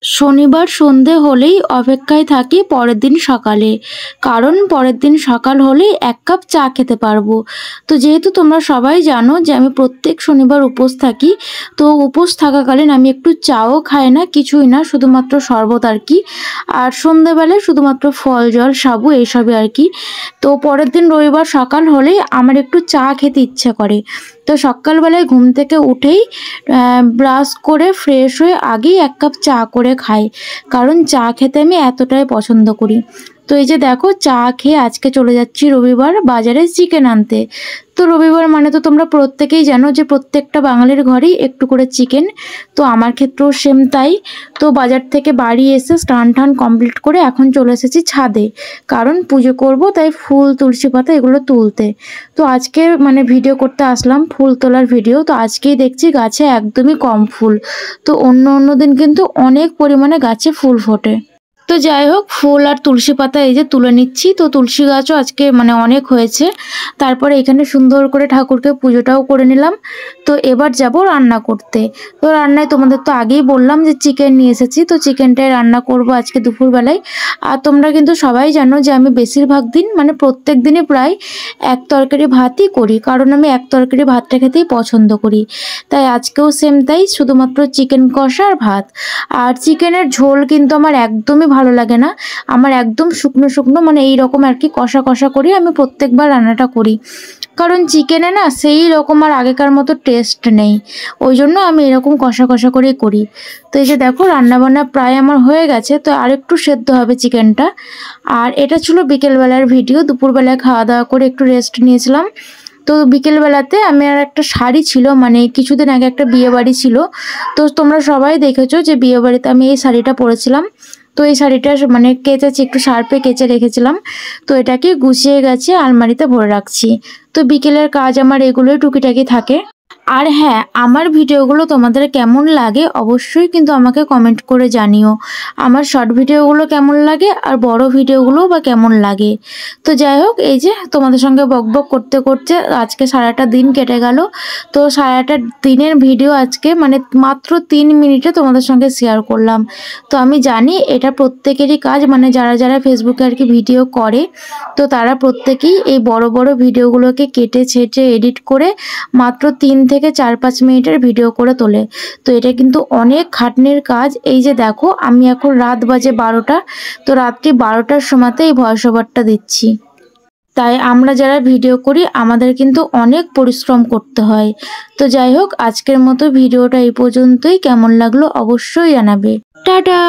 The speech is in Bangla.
শনিবার সন্ধে হলেই অপেক্ষায় থাকি পরের দিন সকালে, কারণ পরের দিন সকাল হলেই এক কাপ চা খেতে পারবো। তো যেহেতু তোমরা সবাই জানো যে আমি প্রত্যেক শনিবার উপোস থাকি, তো উপোস থাকাকালীন আমি একটু চাও খাই না, কিছুই না, শুধুমাত্র শরবত আর কি। আর সন্ধেবেলায় শুধুমাত্র ফল জল সাবু এইসবই আর কি। তো পরের দিন রবিবার সকাল হলেই আমার একটু চা খেতে ইচ্ছে করে। তো সকালবেলায় ঘুম থেকে উঠেই ব্রাশ করে ফ্রেশ হয়ে আগেই এক কাপ চা করে খাই, কারণ চা খেতে আমি এতটাই পছন্দ করি। তো এই যে দেখো, চা খেয়ে আজকে চলে যাচ্ছি রবিবার বাজারে চিকেন আনতে। তো রবিবার মানে তো তোমরা প্রত্যেকেই জানো যে প্রত্যেকটা বাঙালির ঘরেই একটু করে চিকেন। তো আমার ক্ষেত্রেও সেম তাই। তো বাজার থেকে বাড়ি এসে স্নান টান কমপ্লিট করে এখন চলে এসেছি ছাদে, কারণ পুজো করব, তাই ফুল তুলসী পাতা এগুলো তুলতে। তো আজকে মানে ভিডিও করতে আসলাম, ফুল তোলার ভিডিও। তো আজকেই দেখছি গাছে একদমই কম ফুল, তো অন্য দিন কিন্তু অনেক পরিমাণে গাছে ফুল ফোটে। তো যাই হোক, ফুল আর তুলসী পাতা এই যে তুলে নিচ্ছি। তো তুলসী গাছও আজকে মানে অনেক হয়েছে। তারপরে এখানে সুন্দর করে ঠাকুরকে পুজোটাও করে নিলাম। তো এবার যাব রান্না করতে। তো রান্নায় তোমাদের তো আগেই বললাম যে চিকেন নিয়ে এসেছি, তো চিকেনটাই রান্না করব আজকে দুপুরবেলায়। আর তোমরা কিন্তু সবাই জানো যে আমি বেশিরভাগ দিন মানে প্রত্যেক দিনই প্রায় এক তরকারি ভাতই করি, কারণ আমি এক তরকারি ভাতটা খেতেই পছন্দ করি। তাই আজকেও সেম তাই, শুধুমাত্র চিকেন কষা আর ভাত। আর চিকেনের ঝোল কিন্তু আমার একদমই ভালো লাগে না, আমার একদম শুকনো শুকনো মানে এইরকম আর কি কষা কষা করি আমি প্রত্যেকবার রান্নাটা করি, কারণ চিকেনে না সেই রকম আর আগেকার মতো টেস্ট নেই। ওই জন্য আমি এরকম কষা কষা করেই করি। তো এই যে দেখো, রান্নাবান্না প্রায় আমার হয়ে গেছে, তো আরেকটু সেদ্ধ হবে চিকেনটা। আর এটা ছিল বিকেলবেলার ভিডিও। দুপুরবেলায় খাওয়া দাওয়া করে একটু রেস্ট নিয়েছিলাম। তো বিকেলবেলাতে আমি আর একটা শাড়ি ছিল, মানে কিছুদিন আগে একটা বিয়ে বাড়ি ছিল, তো তোমরা সবাই দেখেছো যে বিয়ে বাড়িতে আমি এই শাড়িটা পরেছিলাম। তো এই শাড়িটা মানে কেচেছি, একটু শার্পে কেচে রেখেছিলাম। তো এটাকে গুছিয়ে গেছে আলমারিতে ভরে রাখছি। তো বিকেলের কাজ আমার এগুলোই টুকিটাকি থাকে। আর হ্যাঁ, আমার ভিডিওগুলো তোমাদের কেমন লাগে অবশ্যই কিন্তু আমাকে কমেন্ট করে জানিও। আমার শর্ট ভিডিওগুলো কেমন লাগে আর বড় ভিডিওগুলো বা কেমন লাগে। তো যাই হোক, এই যে তোমাদের সঙ্গে বকবক করতে করতে আজকে সারাটা দিন কেটে গেল। তো সারাটা দিনের ভিডিও আজকে মানে মাত্র 3 মিনিটে তোমাদের সঙ্গে শেয়ার করলাম। তো আমি জানি এটা প্রত্যেকেরই কাজ, মানে যারা যারা ফেসবুকে আর কি ভিডিও করে, তো তারা প্রত্যেকেই এই বড় বড় ভিডিওগুলোকে কেটে ছেটে এডিট করে মাত্র 3 থেকে 4-5 মিনিটের ভিডিও করে তোলে। তো এটা কিন্তু অনেক খাটনির কাজ। এই যে দেখো, আমি এখন রাত বাজে 12টা, তো রাত্রি 12টার সময়তে এই ভয়েস ওভারটা দিচ্ছি। তাই আমরা যারা ভিডিও করি আমাদের কিন্তু অনেক পরিশ্রম করতে হয়। তো যাই হোক, আজকের মতো ভিডিওটা এই পর্যন্তই। কেমন লাগলো অবশ্যই জানাবে। টাটা।